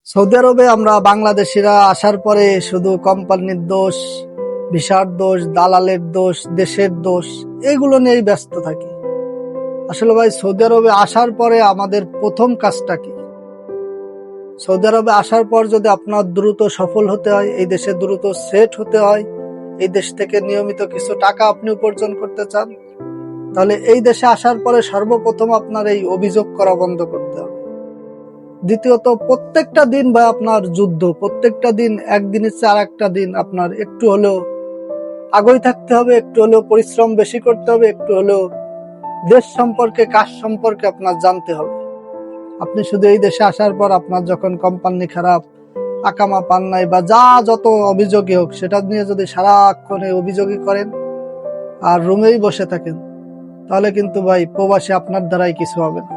Saudi আরবে আমরা বাংলাদেশিরা আসার পরে শুধু কোম্পানির দোষ, ভিসার দোষ, দালালের দোষ, দেশের দোষ এগুলো নিয়েই ব্যস্ত থাকি। আসলে ভাই, সৌদি আরবে আসার পরে আমাদের প্রথম কাজটা কি? সৌদি আরবে আসার পর যদি আপনার দ্রুত সফল হতে হয়, এই দেশে দ্রুত সেট হতে হয়, এই দেশ থেকে নিয়মিত কিছু টাকা আপনি উপার্জন করতে চান, তাহলে এই দেশে আসার পরে সর্বপ্রথম আপনার এই অভিযোগ করা বন্ধ করতে হবে। দ্বিতীয়ত, প্রত্যেকটা দিন বা আপনার যুদ্ধ, প্রত্যেকটা দিন একদিনের চেয়ে আর একটা দিন আপনার একটু হলেও আগ্রহী থাকতে হবে, একটু হলেও পরিশ্রম বেশি করতে হবে, একটু হলেও দেশ সম্পর্কে, কাজ সম্পর্কে আপনার জানতে হবে। আপনি শুধু এই দেশে আসার পর আপনার যখন কোম্পানি খারাপ, আকামা পান নাই বা যত অভিযোগই হোক, সেটা নিয়ে যদি সারাক্ষণ অভিযোগই করেন আর রুমেই বসে থাকেন, তাহলে কিন্তু ভাই প্রবাসী আপনার দ্বারাই কিছু হবে না।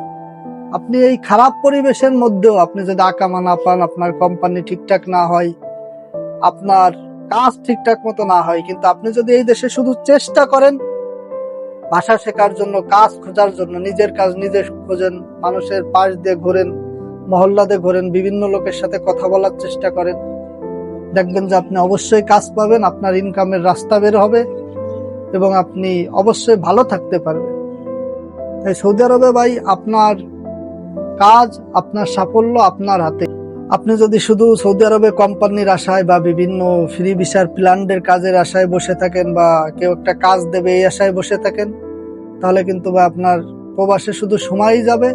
আপনি এই খারাপ পরিবেশের মধ্যেও আপনি যদি আকামা না পান, আপনার কোম্পানি ঠিকঠাক না হয়, আপনার কাজ ঠিকঠাক মতো না হয়, কিন্তু আপনি যদি এই দেশে শুধু চেষ্টা করেন ভাষা শেখার জন্য, কাজ খোঁজার জন্য, নিজের কাজ নিজে খোঁজেন, মানুষের পাশ দিয়ে ঘোরেন, মহল্লাতে ঘোরেন, বিভিন্ন লোকের সাথে কথা বলার চেষ্টা করেন, দেখবেন যে আপনি অবশ্যই কাজ পাবেন, আপনার ইনকামের রাস্তা বের হবে এবং আপনি অবশ্যই ভালো থাকতে পারবেন। তাই সৌদি আরবে ভাই, আপনার কাজ, আপনার সাফল্য আপনার হাতে। আপনি যদি শুধু সৌদি আরবে কোম্পানির আশায় বা বিভিন্ন ফ্রি ভিসার প্ল্যান্ডের কাজের আশায় বসে থাকেন, বা কেউ একটা কাজ দেবে এই আশায় বসে থাকেন, তাহলে কিন্তু ভাই আপনার প্রবাসে শুধু সময়ই যাবে।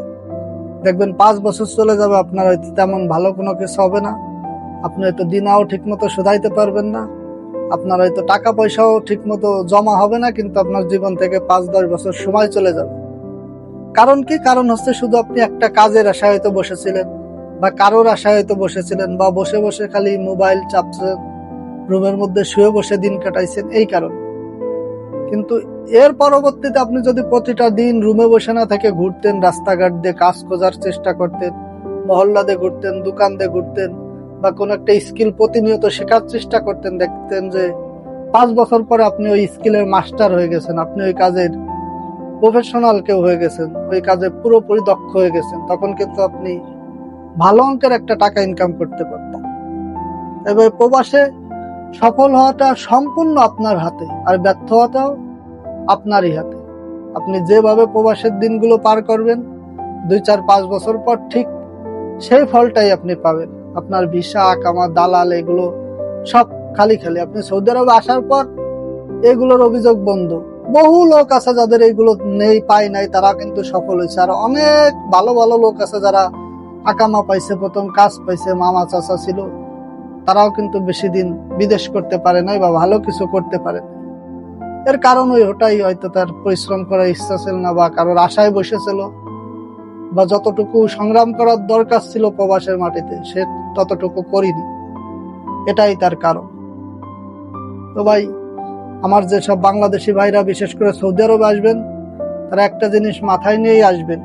দেখবেন 5 বছর চলে যাবে, আপনার হয়তো তেমন ভালো কোনো কিছু হবে না। আপনি হয়তো দিনাও ঠিক মতো শোধাইতে পারবেন না, আপনার হয়তো টাকা পয়সাও ঠিক মতো জমা হবে না, কিন্তু আপনার জীবন থেকে 5-10 বছর সময় চলে যাবে। কারণ কি? কারণ হচ্ছে শুধু আপনি একটা কাজের আশায় হয়তো বসেছিলেন, বা কারোর আশায় হয়তো বসেছিলেন, বা বসে বসে খালি মোবাইল চাপছেন, রুমের মধ্যে শুয়ে বসে দিন কাটাইছেন এই কারণে। কিন্তু এর পরবর্তীতে আপনি যদি প্রতিটা দিন রুমে বসে না থেকে ঘুরতেন, রাস্তাঘাট দিয়ে কাজ খোঁজার চেষ্টা করতেন, মহল্লা দিয়ে ঘুরতেন, দোকান দিয়ে ঘুরতেন, বা কোন একটা স্কিল প্রতিনিয়ত শেখার চেষ্টা করতেন, দেখতেন যে 5 বছর পরে আপনি ওই স্কিলের মাস্টার হয়ে গেছেন, আপনি ওই কাজের প্রফেশনাল কেউ হয়ে গেছেন, ওই কাজে পুরোপুরি দক্ষ হয়ে গেছেন, তখন কিন্তু আপনি ভালো অঙ্কের একটা টাকা ইনকাম করতে পারতেন। এবার প্রবাসে সফল হওয়াটা সম্পূর্ণ আপনার হাতে, আর ব্যর্থ হওয়াটাও আপনারই হাতে। আপনি যেভাবে প্রবাসের দিনগুলো পার করবেন, 2-4-5 বছর পর ঠিক সেই ফলটাই আপনি পাবেন। আপনার ভিসা, আকামা, দালাল এগুলো সব খালি খালি। আপনি সৌদি আরবে আসার পর এগুলোর অভিযোগ বন্ধ। বহু লোক আছে যাদের এইগুলো নেই, পায় নাই, তারা কিন্তু সফল হয়েছে। আর অনেক ভালো ভালো লোক আছে যারা আকামা পাইছে, প্রথম কাজ পাইছে, মামা চাচা ছিল, তারাও কিন্তু বেশি দিন বিদেশ করতে পারে নাই বা ভালো কিছু করতে পারে না। এর কারণ ওটাই, হয়তো তার পরিশ্রম করার ইচ্ছা ছিল না, বা কারোর আশায় বসেছিল, বা যতটুকু সংগ্রাম করার দরকার ছিল প্রবাসের মাটিতে সে ততটুকু করিনি। এটাই তার কারণ। তো ভাই, আমার যেসব বাংলাদেশি ভাইরা বিশেষ করে সৌদি আরবে আসবেন, তারা একটা জিনিস মাথায় নিয়েই আসবেন,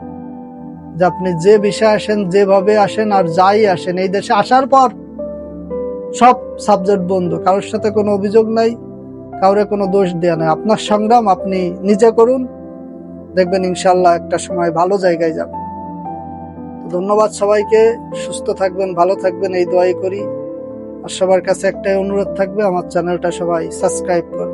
যে আপনি যে বিষয়ে আসেন, যেভাবে আসেন, আর যাই আসেন, এই দেশে আসার পর সব সাবজেক্ট বন্ধ, কারোর সাথে কোনো অভিযোগ নাই, কাউরে কোনো দোষ দেয়া নাই। আপনার সংগ্রাম আপনি নিজে করুন, দেখবেন ইনশাল্লাহ একটা সময় ভালো জায়গায় যাবেন। ধন্যবাদ সবাইকে। সুস্থ থাকবেন, ভালো থাকবেন, এই দোয়াই করি। আর সবার কাছে একটাই অনুরোধ থাকবে, আমার চ্যানেলটা সবাই সাবস্ক্রাইব করুন।